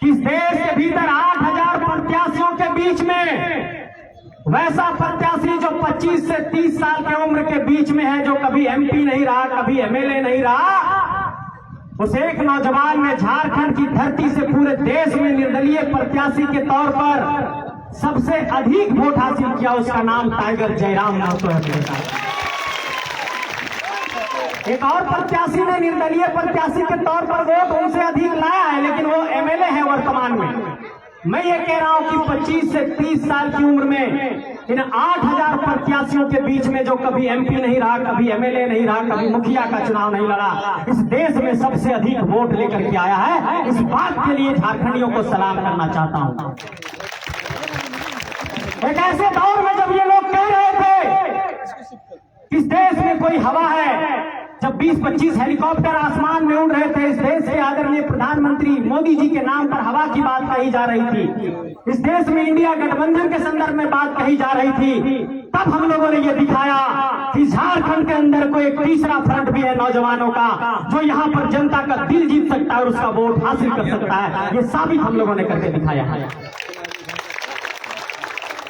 इस देश के भीतर 8,000 प्रत्याशियों के बीच में वैसा प्रत्याशी जो 25 से 30 साल की उम्र के बीच में है, जो कभी एमपी नहीं रहा, कभी एमएलए नहीं रहा, उस एक नौजवान ने झारखंड की धरती से पूरे देश में निर्दलीय प्रत्याशी के तौर पर सबसे अधिक वोट हासिल किया। उसका नाम टाइगर जयराम महतो है। एक और प्रत्याशी ने निर्दलीय प्रत्याशी के तौर पर वोट उनसे अधिक लाया है, लेकिन वो एमएलए है वर्तमान में। मैं ये कह रहा हूं कि 25 से 30 साल की उम्र में इन 8,000 प्रत्याशियों के बीच में जो कभी एमपी नहीं रहा, कभी एमएलए नहीं रहा, कभी मुखिया का चुनाव नहीं लड़ा, इस देश में सबसे अधिक वोट लेकर के आया है। इस बात के लिए झारखंडियों को सलाम करना चाहता हूं। एक ऐसे दौर में जब ये लोग कह रहे थे इस देश में कोई हवा है, जब 20-25 हेलीकॉप्टर आसमान में उड़ रहे थे, इस देश के आदरणीय प्रधानमंत्री मोदी जी के नाम पर हवा की बात कही जा रही थी, इस देश में इंडिया गठबंधन के संदर्भ में बात कही जा रही थी, तब हम लोगों ने ये दिखाया कि झारखंड के अंदर कोई एक तीसरा फ्रंट भी है नौजवानों का, जो यहाँ पर जनता का दिल जीत सकता है और उसका वोट हासिल कर सकता है। ये साबित हम लोगों ने करके दिखाया है।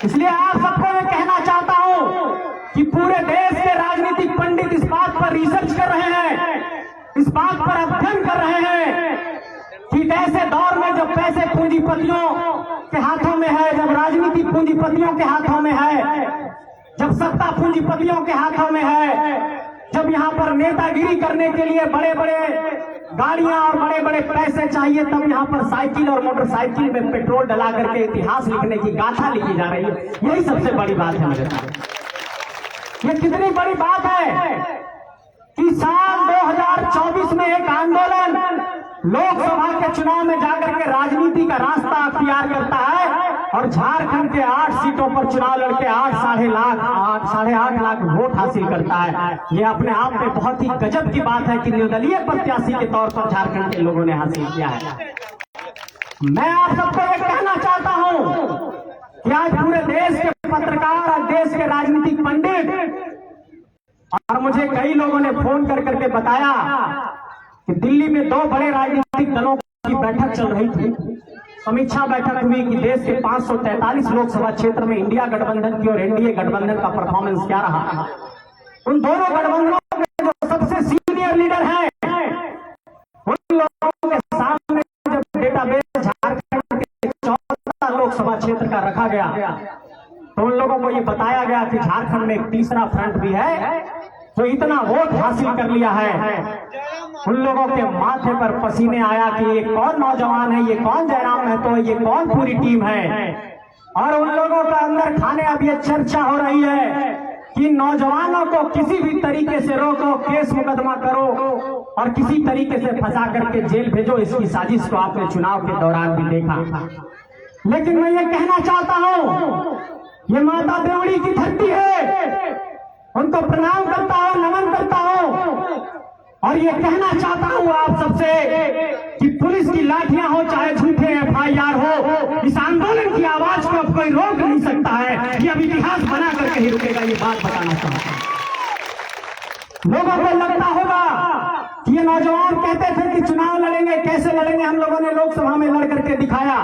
इसलिए आप सबको मैं कहना चाहता हूं कि पूरे देश के राजनीतिक पंडित इस बात पर रिसर्च कर रहे हैं, इस बात पर अध्ययन कर रहे हैं कि ऐसे दौर में जब पैसे पूंजीपतियों के हाथों में है, जब राजनीति पूंजीपतियों के हाथों में है, जब सत्ता पूंजीपतियों के हाथों में है, जब यहाँ पर नेतागिरी करने के लिए बड़े बड़े गाड़ियां और बड़े बड़े पैसे चाहिए, तब यहाँ पर साइकिल और मोटरसाइकिल में पेट्रोल डला करके इतिहास लिखने की गाथा लिखी जा रही है। यही सबसे बड़ी बात है मेरे साथ। ये कितनी बड़ी बात है कि साल 2024 में एक आंदोलन लोकसभा के चुनाव में जाकर के राजनीति का रास्ता अख्तियार करता है और झारखंड के 8 सीटों पर चुनाव लड़के 8.5 लाख वोट हासिल करता है। ये अपने आप में बहुत ही गजब की बात है कि निर्दलीय प्रत्याशी के तौर पर झारखंड के लोगों ने हासिल किया है। मैं आप सबको ये कहना चाहता हूं कि आज पूरे देश के पत्रकार और देश के राजनीतिक पंडित, और मुझे कई लोगों ने फोन कर करके बताया कि दिल्ली में 2 बड़े राजनीतिक दलों की बैठक चल रही थी, समीक्षा बैठक हुई कि देश के 543 लोकसभा क्षेत्र में इंडिया गठबंधन की और एनडीए गठबंधन का परफॉर्मेंस क्या रहा। उन दोनों गठबंधनों के जो सबसे सीनियर लीडर हैं, उन लोगों के सामने जब डेटाबेस झारखंड के 14 लोकसभा क्षेत्र का रखा गया, तो उन लोगों को ये बताया गया कि झारखंड में एक तीसरा फ्रंट भी है जो इतना वोट हासिल कर लिया है। उन लोगों के माथे पर पसीने आया कि ये कौन नौजवान है, ये कौन जयराम महतो है, ये कौन पूरी टीम है। और उन लोगों का अंदर खाने अब ये चर्चा हो रही है कि नौजवानों को किसी भी तरीके से रोको, केस मुकदमा करो और किसी तरीके से फंसा करके जेल भेजो। इसकी साजिश को आपने चुनाव के दौरान भी देखा। लेकिन मैं ये कहना चाहता हूं, ये माता देवड़ी की धरती है, उनको प्रणाम करता हूं, नमन करता हूं और ये कहना चाहता हूं आप सबसे कि पुलिस की लाठियां हो चाहे झूठे एफआईआर हो, इस आंदोलन की आवाज को अब कोई रोक नहीं सकता है। ये अब इतिहास बना करके ही रुकेगा। ये बात बताना चाहता हूं। लोगों को लगता होगा कि ये नौजवान कहते थे कि चुनाव लड़ेंगे, कैसे लड़ेंगे, हम लोगों ने लोकसभा में लड़ करके दिखाया।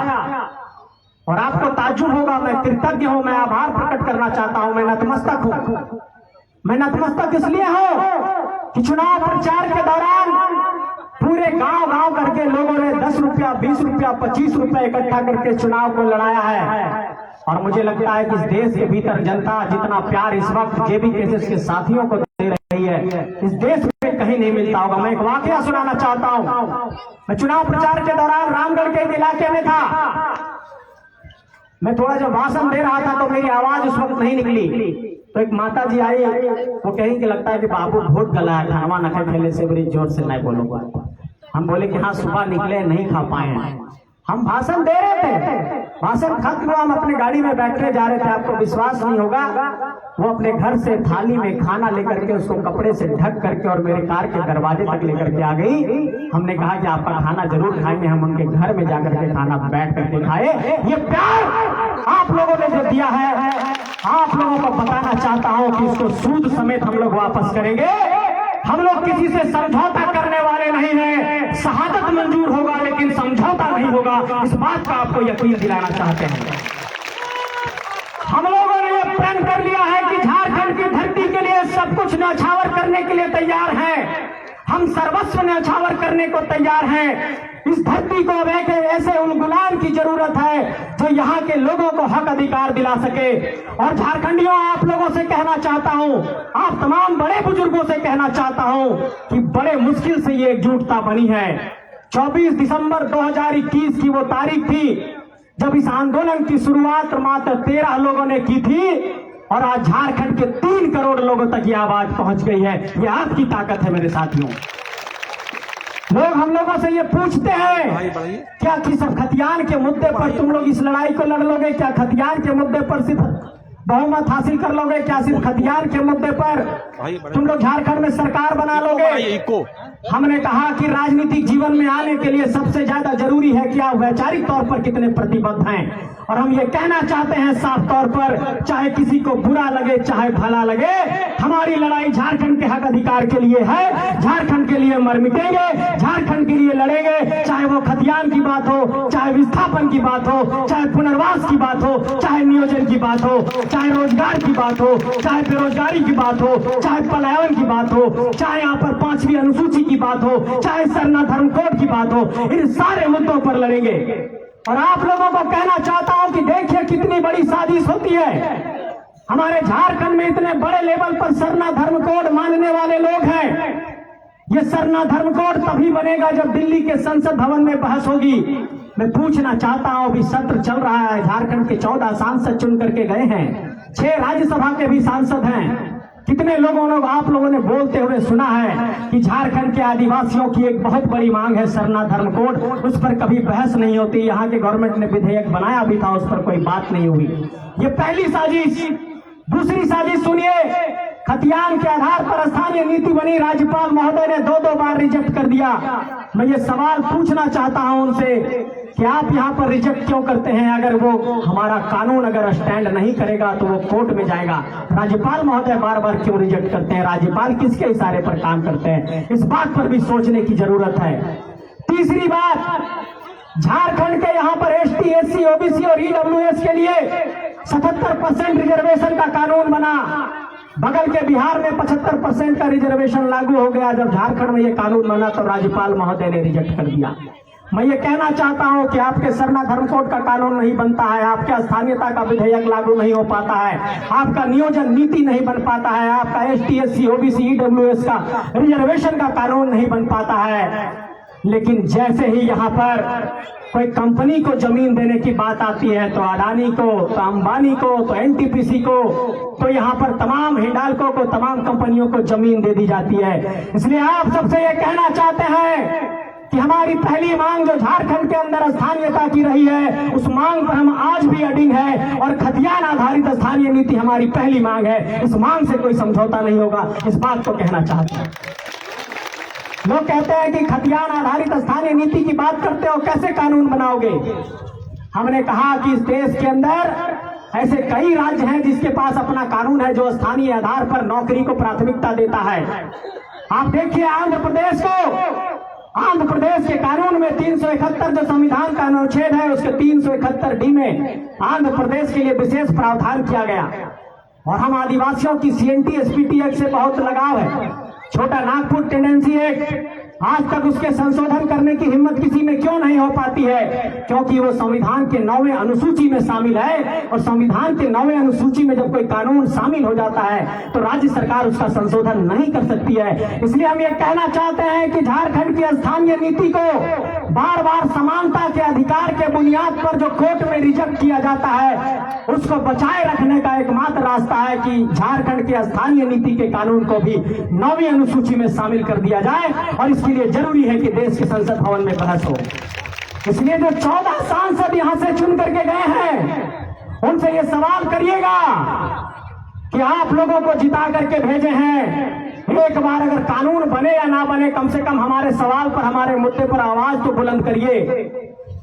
और आपको ताज्जुब होगा, मैं कृतज्ञ हूं, मैं आभार प्रकट करना चाहता हूं, मैं नतमस्तक हूं। मैं नतमस्तक इसलिए हूं कि चुनाव प्रचार के दौरान पूरे गांव करके लोगों ने 10 रुपया, 20 रुपया, 25 रुपया इकट्ठा करके चुनाव को लड़ाया है। और मुझे लगता है कि इस देश के भीतर जनता जितना प्यार इस वक्त जेबी केसेस के साथियों को दे रही है, इस देश में कहीं नहीं मिलता होगा। मैं एक वाकया सुनाना चाहता हूं। मैं चुनाव प्रचार के दौरान रामगढ़ के इलाके में था। मैं थोड़ा जब भाषण दे रहा था तो मेरी आवाज उस वक्त नहीं निकली, तो एक माता जी आई, वो कहीं कि लगता है कि बाबू बहुत गला है, खाना न खाए पहले से बड़ी जोर से नहीं बोलूंगा। हम बोले कि हाँ सुबह निकले नहीं खा पाए। हम भाषण दे रहे थे, भाषण खत्म हुआ, हम अपनी गाड़ी में बैठने जा रहे थे। आपको विश्वास नहीं होगा, वो अपने घर से थाली में खाना लेकर के उसको कपड़े से ढक करके और मेरे कार के दरवाजे तक लेकर के आ गई। हमने कहा कि आपका खाना जरूर खाएंगे। हम उनके घर में जाकर के खाना बैठ करके खाए। ये प्यार आप लोगों ने जो दिया है, आप लोगों को बताना चाहता हूं कि इसको सूद समेत हम लोग वापस करेंगे। हम लोग किसी से समझौता करने वाले वाले नहीं हैं। शहादत मंजूर होगा लेकिन समझौता नहीं होगा, इस बात का आपको यकीन दिलाना चाहते हैं। हम लोगों ने यह प्रण कर लिया है कि झारखंड की धरती के लिए सब कुछ न्यौछावर करने के लिए तैयार हैं। हम सर्वस्व न्यौछावर करने को तैयार हैं। इस धरती को अब एक ऐसे गुलाम की जरूरत है जो यहाँ के लोगों को हक अधिकार दिला सके। और झारखंडियों, आप लोगों से कहना चाहता हूँ, आप तमाम बड़े बुजुर्गों से कहना चाहता हूँ कि बड़े मुश्किल से ये एकजुटता बनी है। 24 दिसंबर 2021 की वो तारीख थी जब इस आंदोलन की शुरुआत मात्र 13 लोगों ने की थी और आज झारखंड के 3 करोड़ लोगों तक ये आवाज पहुंच गई है। ये आपकी ताकत है मेरे साथियों। लोग हम लोगों से ये पूछते हैं क्या कि सब खतियान के मुद्दे पर तुम लोग इस लड़ाई को लड़ लोगे? क्या खतियान के मुद्दे पर सिर्फ बहुमत हासिल कर लोगे? क्या सिर्फ खतियान के मुद्दे पर तुम लोग झारखंड में सरकार बना लोगे? हमने कहा कि राजनीतिक जीवन में आने के लिए सबसे ज्यादा जरूरी है कि आप वैचारिक तौर पर कितने प्रतिबद्ध हैं। और हम ये कहना चाहते हैं साफ तौर पर, चाहे किसी को बुरा लगे चाहे भला लगे, हमारी लड़ाई झारखंड के हक अधिकार के लिए है। झारखंड के लिए मर मिटेंगे, झारखंड के लिए लड़ेंगे, चाहे वो खतियान की बात हो, चाहे विस्थापन की बात हो, चाहे पुनर्वास की बात हो, चाहे नियोजन की बात हो, चाहे रोजगार की बात हो, चाहे बेरोजगारी की बात हो, चाहे पलायन की बात हो, चाहे यहाँ पर 5वीं अनुसूची की बात हो, चाहे सरना धर्म कोड की बात हो, इन सारे मुद्दों पर लड़ेंगे। और आप लोगों को कहना चाहता हूं कि देखिए कितनी बड़ी साजिश होती है। हमारे झारखंड में इतने बड़े लेवल पर सरना धर्म कोड मानने वाले लोग हैं। ये सरना धर्म कोड तभी बनेगा जब दिल्ली के संसद भवन में बहस होगी। मैं पूछना चाहता हूं, अभी सत्र चल रहा है, झारखंड के 14 सांसद चुन करके गए हैं, 6 राज्यसभा के भी सांसद हैं। कितने लोगों ने आप लोगों ने बोलते हुए सुना है कि झारखंड के आदिवासियों की एक बहुत बड़ी मांग है सरना धर्म कोड, उस पर कभी बहस नहीं होती। यहाँ के गवर्नमेंट ने विधेयक बनाया भी था, उस पर कोई बात नहीं हुई। ये पहली साजिश। दूसरी साजिश सुनिए, खतियान के आधार पर स्थानीय नीति बनी, राज्यपाल महोदय ने 2 बार रिजेक्ट कर दिया। मैं ये सवाल पूछना चाहता हूं उनसे कि आप यहाँ पर रिजेक्ट क्यों करते हैं? अगर वो हमारा कानून अगर स्टैंड नहीं करेगा तो वो कोर्ट में जाएगा। राज्यपाल महोदय बार बार क्यों रिजेक्ट करते हैं? राज्यपाल किसके इशारे पर काम करते हैं? इस बात पर भी सोचने की जरूरत है। तीसरी बात, झारखंड के यहाँ पर ST, SC, OBC और EWS के लिए 77% रिजर्वेशन का कानून बना। बगल के बिहार में 75% का रिजर्वेशन लागू हो गया। जब झारखंड में ये कानून बना तो राज्यपाल महोदय ने रिजेक्ट कर दिया। मैं ये कहना चाहता हूं कि आपके सरना धर्म कोड का कानून नहीं बनता है, आपके स्थानीयता का विधेयक लागू नहीं हो पाता है, आपका नियोजन नीति नहीं बन पाता है, आपका ST, SC, OBC, EWS का रिजर्वेशन का कानून नहीं बन पाता है। लेकिन जैसे ही यहाँ पर कोई कंपनी को जमीन देने की बात आती है तो अडानी को, तो अंबानी को, तो NTPC को, तो यहाँ पर तमाम हिंडाल्को को, तमाम कंपनियों को जमीन दे दी जाती है। इसलिए आप सबसे ये कहना चाहते हैं कि हमारी पहली मांग जो झारखंड के अंदर स्थानीयता की रही है, उस मांग पर हम आज भी अडिग है और खतियान आधारित स्थानीय नीति हमारी पहली मांग है। इस मांग से कोई समझौता नहीं होगा, इस बात को कहना चाहते हैं। लोग कहते हैं कि खतियान आधारित स्थानीय नीति की बात करते हो, कैसे कानून बनाओगे? हमने कहा कि इस देश के अंदर ऐसे कई राज्य हैं जिसके पास अपना कानून है जो स्थानीय आधार पर नौकरी को प्राथमिकता देता है। आप देखिए आंध्र प्रदेश को, आंध्र प्रदेश के कानून में 371 जो संविधान का अनुच्छेद है उसके 371D में आंध्र प्रदेश के लिए विशेष प्रावधान किया गया। और हम आदिवासियों की CNT SPT एक्ट से बहुत लगाव है। छोटा नागपुर टेंडेंसी एक्ट, आज तक उसके संशोधन करने की हिम्मत किसी में क्यों नहीं हो पाती है? क्योंकि वो संविधान के 9वें अनुसूची में शामिल है और संविधान के 9वें अनुसूची में जब कोई कानून शामिल हो जाता है तो राज्य सरकार उसका संशोधन नहीं कर सकती है। इसलिए हम ये कहना चाहते हैं कि झारखंड की स्थानीय नीति को बार बार समानता के अधिकार के बुनियाद पर जो कोर्ट में रिजेक्ट किया जाता है उसको बचाए रखने का एकमात्र रास्ता है कि झारखंड के स्थानीय नीति के कानून को भी 9वीं अनुसूची में शामिल कर दिया जाए। और इसके लिए जरूरी है कि देश के संसद भवन में बहस हो। इसलिए जो 14 सांसद यहां से चुन करके गए हैं उनसे ये सवाल करिएगा कि आप लोगों को जिता करके भेजे हैं, एक बार अगर कानून बने या ना बने, कम से कम हमारे सवाल पर, हमारे मुद्दे पर आवाज तो बुलंद करिए।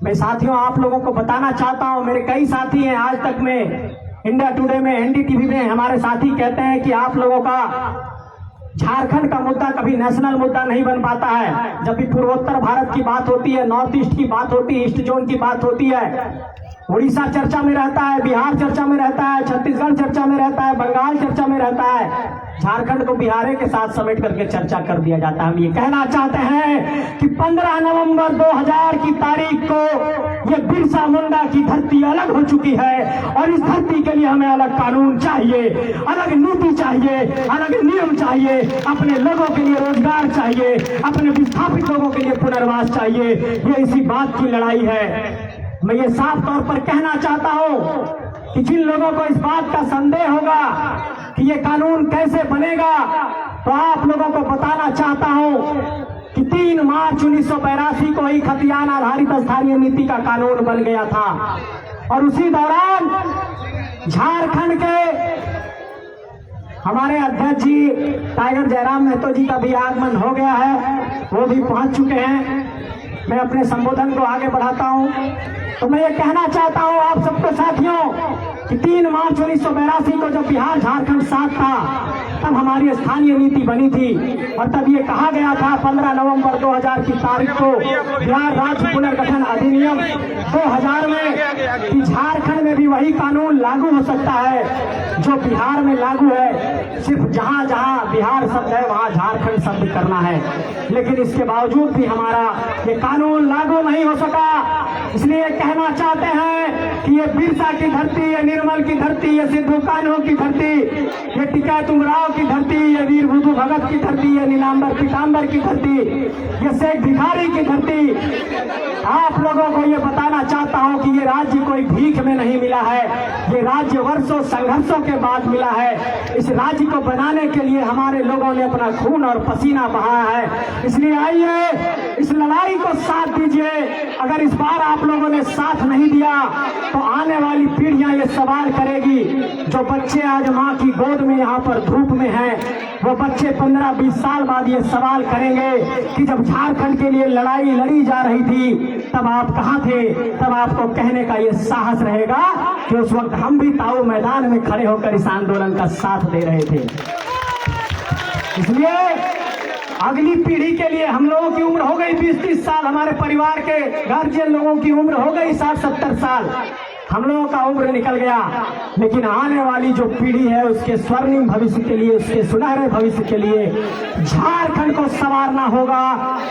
मैं साथियों आप लोगों को बताना चाहता हूं, मेरे कई साथी हैं, आज तक में इंडिया टुडे में, NDTV में हमारे साथी कहते हैं कि आप लोगों का झारखंड का मुद्दा कभी नेशनल मुद्दा नहीं बन पाता है। जब भी पूर्वोत्तर भारत की बात होती है, नॉर्थ ईस्ट की बात होती है, ईस्ट जोन की बात होती है, उड़ीसा चर्चा में रहता है, बिहार चर्चा में रहता है, छत्तीसगढ़ चर्चा में रहता है, बंगाल चर्चा में रहता है, झारखंड को बिहार के साथ समेट करके चर्चा कर दिया जाता है। हम ये कहना चाहते हैं कि 15 नवंबर 2000 की तारीख को ये बिरसा मुंडा की धरती अलग हो चुकी है और इस धरती के लिए हमें अलग कानून चाहिए, अलग नीति चाहिए, अलग नियम चाहिए, अपने लोगों के लिए रोजगार चाहिए, अपने विस्थापित लोगों के लिए पुनर्वास चाहिए। ये इसी बात की लड़ाई है। मैं ये साफ तौर पर कहना चाहता हूं कि जिन लोगों को इस बात का संदेह होगा कि ये कानून कैसे बनेगा, तो आप लोगों को बताना चाहता हूं कि 3 मार्च 1982 को ही खतियान आधारित स्थानीय नीति का कानून बन गया था और उसी दौरान झारखंड के हमारे अध्यक्ष जी टाइगर जयराम महतो जी का भी आगमन हो गया है, वो भी पहुंच चुके हैं। मैं अपने संबोधन को आगे बढ़ाता हूं तो मैं ये कहना चाहता हूं आप सबको साथियों कि 3 मार्च 1982 को जब बिहार झारखंड साथ था तब हमारी स्थानीय नीति बनी थी और तब ये कहा गया था 15 नवंबर 2000 की तारीख को बिहार राज्य पुनर्गठन अधिनियम 2000 में कि झारखंड में भी वही कानून लागू हो सकता है जो बिहार में लागू है। सिर्फ जहां जहां बिहार शब्द है वहां झारखंड शब्द करना है, लेकिन इसके बावजूद भी हमारा ये कानून लागू नहीं हो सका। इसलिए कहना चाहते हैं कि ये बिरसा की धरती, ये निर्मल की धरती, ये सिद्धू कान्हू की धरती, ये टिकैत उमराव की धरती, ये वीर बुद्धू भगत की धरती, ये नीलांबर पीतांबर की धरती, ये शेख भिखारी की धरती। आप लोगों को ये बताना चाहता हूं कि ये राज्य कोई भीख में नहीं मिला है, ये राज्य वर्षों संघर्षों के बाद मिला है। इस राज्य को बनाने के लिए हमारे लोगों ने अपना खून और पसीना बहाया है। इसलिए आइए इस लड़ाई को साथ दीजिए। अगर इस बार आप लोगों ने साथ नहीं दिया तो आने वाली पीढ़ियां ये सवाल करेगी। जो बच्चे आज माँ की गोद में यहाँ पर धूप में हैं, वो बच्चे 15-20 साल बाद ये सवाल करेंगे कि जब झारखंड के लिए लड़ाई लड़ी जा रही थी तब आप कहाँ थे। तब आपको कहने का ये साहस रहेगा कि उस वक्त हम भी ताऊ मैदान में खड़े होकर इस आंदोलन का साथ दे रहे थे। इसलिए अगली पीढ़ी के लिए हम लोगों की उम्र हो गई 20-30 साल, हमारे परिवार के गार्जियन लोगों की उम्र हो गई 60-70 साल, हम लोगों का उम्र निकल गया। लेकिन आने वाली जो पीढ़ी है उसके स्वर्णिम भविष्य के लिए, उसके सुनहरे भविष्य के लिए झारखंड को संवारना होगा।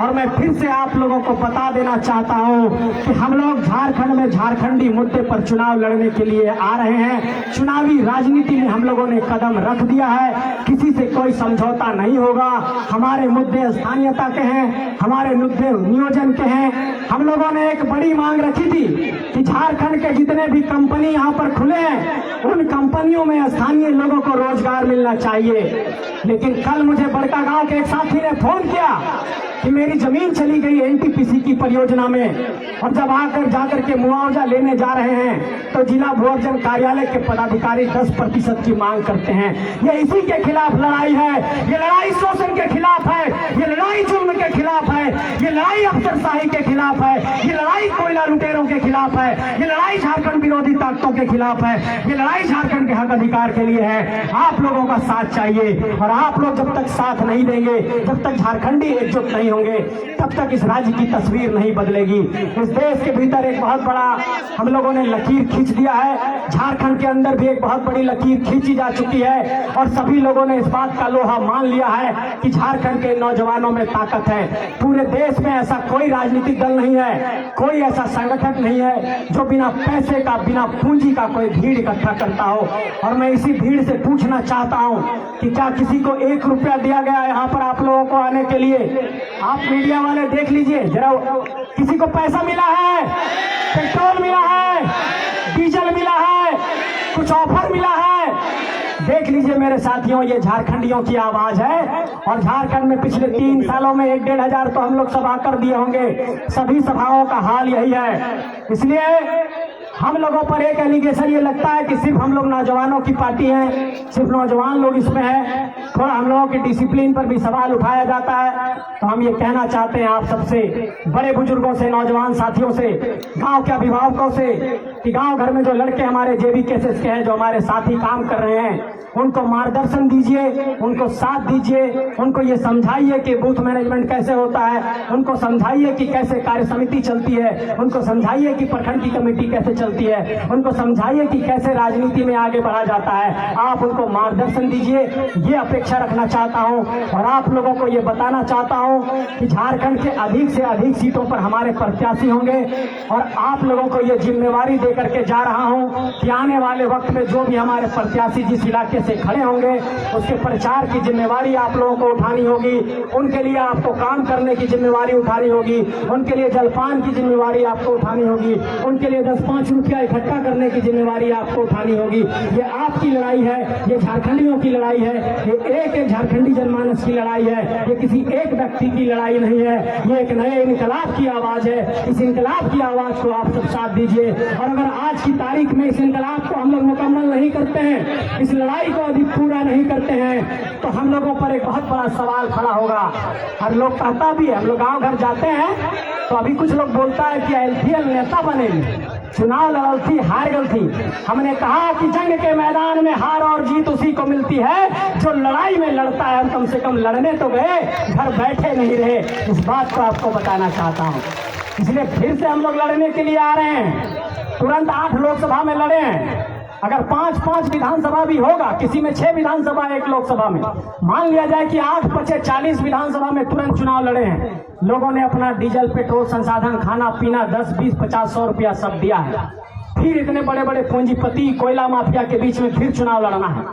और मैं फिर से आप लोगों को बता देना चाहता हूं कि हम लोग झारखंड में झारखंडी मुद्दे पर चुनाव लड़ने के लिए आ रहे हैं। चुनावी राजनीति में हम लोगों ने कदम रख दिया है, किसी से कोई समझौता नहीं होगा। हमारे मुद्दे स्थानीयता के हैं, हमारे मुद्दे नियोजन के हैं। हम लोगों ने एक बड़ी मांग रखी थी कि झारखंड के जितने भी कंपनी यहाँ पर खुले हैं उन कंपनियों में स्थानीय लोगों को रोजगार मिलना चाहिए। लेकिन कल मुझे बड़का गांव के एक साथी ने फोन किया कि मेरी जमीन चली गई एनटीपीसी की परियोजना में, और जब आकर जाकर के मुआवजा लेने जा रहे हैं तो जिला भू अर्जन कार्यालय के पदाधिकारी 10% की मांग करते हैं। ये इसी के खिलाफ लड़ाई है, ये लड़ाई शोषण के खिलाफ है, ये लड़ाई जुल्म के खिलाफ है, ये लड़ाई अफसरशाही के खिलाफ है, ये लड़ाई कोयला लुटेरों के खिलाफ है, ये लड़ाई झारखंड विरोधी ताकतों के खिलाफ है, ये लड़ाई झारखंड के हक अधिकार के लिए है। आप लोगों का साथ चाहिए और आप लोग जब तक साथ नहीं देंगे, जब तक झारखंडी एकजुट नहीं होंगे, तब तक इस राज्य की तस्वीर नहीं बदलेगी। इस देश के भीतर एक बहुत बड़ा हम लोगों ने लकीर खींच दिया है, झारखंड के अंदर भी एक बहुत बड़ी लकीर खींची जा चुकी है और सभी लोगों ने इस बात का लोहा मान लिया है कि झारखंड के नौजवानों में ताकत है। पूरे देश में ऐसा कोई राजनीतिक दल नहीं है, कोई ऐसा संगठन नहीं है जो बिना पैसे का, बिना पूंजी का कोई भीड़ इकट्ठा करता हो। और मैं इसी भीड़ से पूछना चाहता हूं कि क्या किसी को 1 रुपया दिया गया है यहाँ पर आप लोगों को आने के लिए? आप मीडिया वाले देख लीजिए जरा, किसी को पैसा मिला है? पेट्रोल मिला है? डीजल मिला है? कुछ ऑफर मिला है? देख लीजिए मेरे साथियों, ये झारखंडियों की आवाज है और झारखंड में पिछले 3 सालों में 1-1.5 हजार तो हम लोग सभा कर दिए होंगे। सभी सभाओं का हाल यही है। इसलिए हम लोगों पर एक एलिगेशन ये लगता है कि सिर्फ हम लोग नौजवानों की पार्टी है, सिर्फ नौजवान लोग इसमें है, थोड़ा हम लोगों की डिसिप्लिन पर भी सवाल उठाया जाता है। तो हम ये कहना चाहते हैं आप सबसे, बड़े बुजुर्गों से, नौजवान साथियों से, गांव के अभिभावकों से, कि गांव घर में जो लड़के हमारे जेबी केसेस के हैं, जो हमारे साथी काम कर रहे हैं, उनको मार्गदर्शन दीजिए, उनको साथ दीजिए, उनको ये समझाइए कि बूथ मैनेजमेंट कैसे होता है, उनको समझाइए कि कैसे कार्य समिति चलती है, उनको समझाइए कि प्रखंड की कमेटी कैसे चलती है, उनको समझाइए कि कैसे राजनीति में आगे बढ़ा जाता है। आप उनको मार्गदर्शन दीजिए, ये अपेक्षा रखना चाहता हूं। और आप लोगों को ये बताना चाहता हूं कि झारखंड के अधिक से अधिक सीटों पर हमारे प्रत्याशी होंगे, और आप लोगों को ये जिम्मेवारी दे करके जा रहा हूं कि आने वाले वक्त में जो भी हमारे प्रत्याशी जिस इलाके से खड़े होंगे, उसके प्रचार की जिम्मेवारी आप लोगों को उठानी होगी, उनके लिए आपको काम करने की जिम्मेवारी उठानी होगी, उनके लिए जलपान की जिम्मेवारी आपको उठानी होगी, उनके लिए 10-5 रुपया इकट्ठा करने की जिम्मेवारी आपको उठानी होगी। ये आपकी लड़ाई है, ये झारखंडियों की लड़ाई है, ये एक झारखंडी जनमानस की लड़ाई है, ये किसी एक व्यक्ति की लड़ाई नहीं है, ये एक नए इनकलाब की आवाज है। इस इनकलाब की आवाज को आप सब साथ दीजिए। और अगर आज की तारीख में इस इनकलाब को हम लोग मुकम्मल नहीं करते हैं, इस लड़ाई को अभी पूरा नहीं करते हैं, तो हम लोगों पर एक बहुत बड़ा सवाल खड़ा होगा। हर लोग कहता भी है, हम लोग गांव घर जाते हैं तो अभी कुछ लोग बोलता है कि एलपीएल नेता बनेगी, चुनाव लड़ल थी, हार गई थी। हमने कहा कि जंग के मैदान में हार और जीत उसी को मिलती है जो लड़ाई में लड़ता है। हम कम से कम लड़ने तो गए, घर बैठे नहीं रहे। इस बात को आपको बताना चाहता हूँ, इसलिए फिर से हम लोग लड़ने के लिए आ रहे हैं। तुरंत 8 लोकसभा में लड़े हैं, अगर 5-5 विधानसभा भी होगा, किसी में 6 विधानसभा 1 लोकसभा में, मान लिया जाए कि 8 × 40 विधानसभा में तुरंत चुनाव लड़े हैं। लोगों ने अपना डीजल, पेट्रोल, संसाधन, खाना पीना 10, 20, 50, 100 रुपया सब दिया है। फिर इतने बड़े बड़े पूंजीपति, कोयला माफिया के बीच में फिर चुनाव लड़ना है,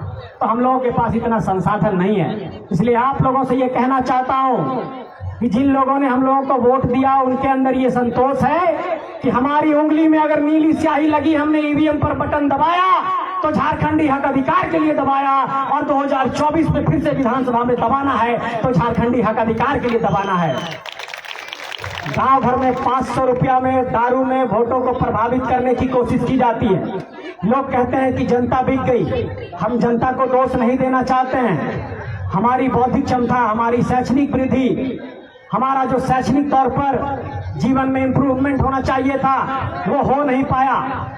तो हम लोगों के पास इतना संसाधन नहीं है। इसलिए आप लोगों से ये कहना चाहता हूँ कि जिन लोगों ने हम लोगों को वोट दिया, उनके अंदर ये संतोष है कि हमारी उंगली में अगर नीली स्याही लगी, हमने ईवीएम पर बटन दबाया तो झारखंडी हक अधिकार के लिए दबाया, और 2024 में फिर से विधानसभा में दबाना है तो झारखंडी हक अधिकार के लिए दबाना है। गांव भर में 500 रुपया में, दारू में वोटों को प्रभावित करने की कोशिश की जाती है। लोग कहते हैं कि जनता बिक गई। हम जनता को दोष नहीं देना चाहते हैं। हमारी बौद्धिक क्षमता, हमारी शैक्षणिक वृद्धि, हमारा जो शैक्षणिक तौर पर जीवन में इम्प्रूवमेंट होना चाहिए था, वो हो नहीं पाया।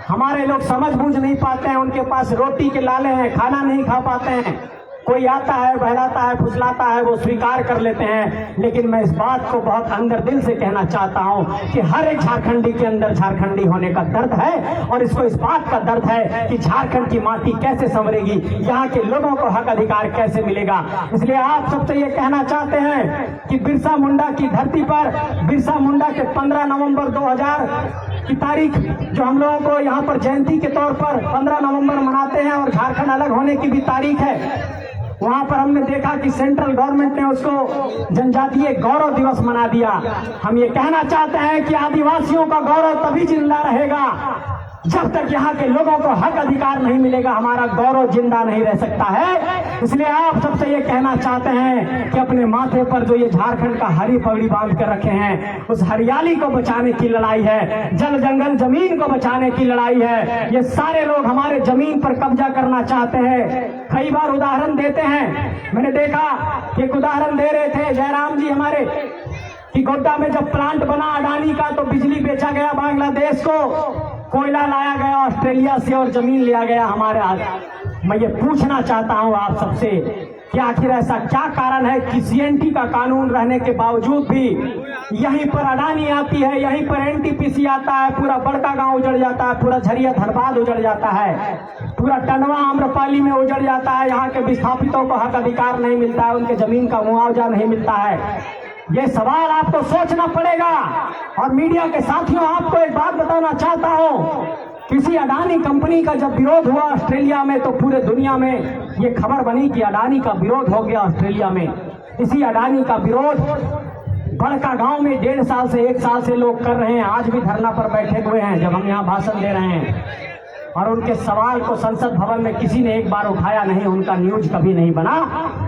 हमारे लोग समझ बूझ नहीं पाते हैं, उनके पास रोटी के लाले हैं, खाना नहीं खा पाते हैं। कोई आता है, बहलाता है, फुसलाता है, वो स्वीकार कर लेते हैं। लेकिन मैं इस बात को बहुत अंदर दिल से कहना चाहता हूं कि हर एक झारखंडी के अंदर झारखंडी होने का दर्द है, और इसको इस बात का दर्द है कि झारखंड की माटी कैसे संवरेगी, यहाँ के लोगों को हक अधिकार कैसे मिलेगा। इसलिए आप सबसे ये कहना चाहते हैं कि बिरसा मुंडा की धरती पर, बिरसा मुंडा के 15 नवंबर 2000 की तारीख जो हम लोगों को यहाँ पर जयंती के तौर पर 15 नवंबर मनाते हैं, और झारखंड अलग होने की भी तारीख है, वहां पर हमने देखा कि सेंट्रल गवर्नमेंट ने उसको जनजातीय गौरव दिवस मना दिया। हम ये कहना चाहते हैं कि आदिवासियों का गौरव तभी जिंदा रहेगा जब तक यहाँ के लोगों को हक अधिकार नहीं मिलेगा, हमारा गौरव जिंदा नहीं रह सकता है। इसलिए आप सबसे ये कहना चाहते हैं कि अपने माथे पर जो ये झारखंड का हरी पगड़ी बांध कर रखे हैं, उस हरियाली को बचाने की लड़ाई है, जल जंगल जमीन को बचाने की लड़ाई है। ये सारे लोग हमारे जमीन पर कब्जा करना चाहते हैं। कई बार उदाहरण देते हैं, मैंने देखा एक उदाहरण दे रहे थे जयराम जी हमारे, कि गोड्डा में जब प्लांट बना अडानी का, तो बिजली बेचा गया बांग्लादेश को, कोयला लाया गया ऑस्ट्रेलिया से, और जमीन लिया गया हमारे हाथ। मैं ये पूछना चाहता हूं आप सबसे कि आखिर ऐसा क्या कारण है कि सीएनटी का कानून रहने के बावजूद भी यहीं पर अडानी आती है, यहीं पर एनटीपीसी आता है, पूरा बड़का गांव उजड़ जाता है, पूरा झरिया धनबाद उजड़ जाता है, पूरा टंडवा आम्रपाली में उजड़ जाता है, यहाँ के विस्थापितों को हक अधिकार नहीं मिलता है, उनके जमीन का मुआवजा नहीं मिलता है। ये सवाल आपको सोचना पड़ेगा। और मीडिया के साथियों, आपको एक बात बताना चाहता हूं, किसी अडानी कंपनी का जब विरोध हुआ ऑस्ट्रेलिया में, तो पूरे दुनिया में ये खबर बनी कि अडानी का विरोध हो गया ऑस्ट्रेलिया में। इसी अडानी का विरोध बड़का गांव में 1.5 साल से 1 साल से लोग कर रहे हैं, आज भी धरना पर बैठे हुए हैं जब हम यहाँ भाषण दे रहे हैं। और उनके सवाल को संसद भवन में किसी ने एक बार उठाया नहीं, उनका न्यूज कभी नहीं बना।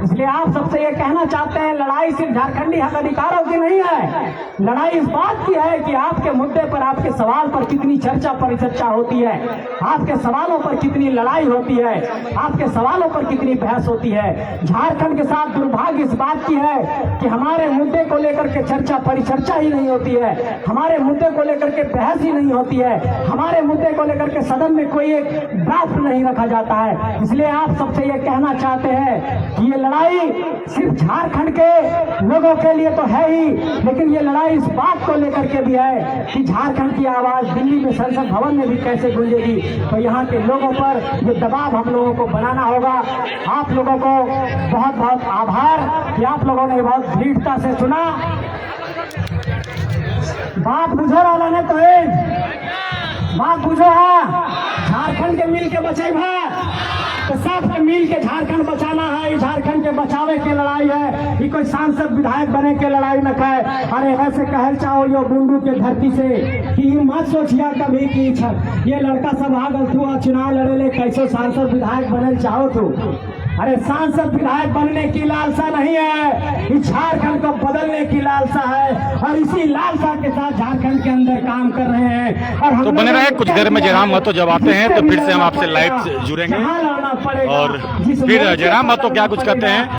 इसलिए आप सबसे ये कहना चाहते हैं, लड़ाई सिर्फ झारखंडी हक अधिकारों की नहीं है, लड़ाई इस बात की है कि आपके मुद्दे पर, आपके सवाल पर कितनी चर्चा परिचर्चा होती है, आपके सवालों पर कितनी लड़ाई होती है, आपके सवालों पर कितनी बहस होती है। झारखंड के साथ दुर्भाग्य इस बात की है कि हमारे मुद्दे को लेकर के चर्चा परिचर्चा ही नहीं होती है, हमारे मुद्दे को लेकर के बहस ही नहीं होती है, हमारे मुद्दे को लेकर के सदन में कोई एक ड्राफ्ट नहीं रखा जाता है। इसलिए आप सबसे ये कहना चाहते हैं कि ये लड़ाई सिर्फ झारखंड के लोगों के लिए तो है ही, लेकिन ये लड़ाई इस बात को लेकर के भी है कि झारखंड की आवाज दिल्ली में संसद भवन में भी कैसे गूंजेगी। तो यहाँ के लोगों पर ये दबाव हम लोगों को बनाना होगा। आप लोगों को बहुत बहुत आभार कि आप लोगों ने बहुत दृढ़ता से सुना। बात बुझो रहा ने तो बात बुझो है, झारखंड के मिल के बचे तो सबके मिल के झारखंड बचाना है। झारखंड के बचावे की लड़ाई है, ये कोई सांसद विधायक बने के लड़ाई न कहे। अरे वैसे कहल चाहो यो बुंडू के धरती से कि मत सोचिया कभी कि ये लड़का सब आ गल तू चुनाव लड़े ले कैसे सांसद विधायक बने चाहो तू। अरे सांसद विधायक बनने की लालसा नहीं है, इस झारखंड को बदलने की लालसा है और इसी लालसा के साथ झारखंड के अंदर काम कर रहे हैं। और तो बने रहे, कुछ देर में जयराम महतो जब आते हैं तो फिर से हम आपसे लाइव जुड़ेंगे और फिर जयराम महतो क्या कुछ कहते हैं।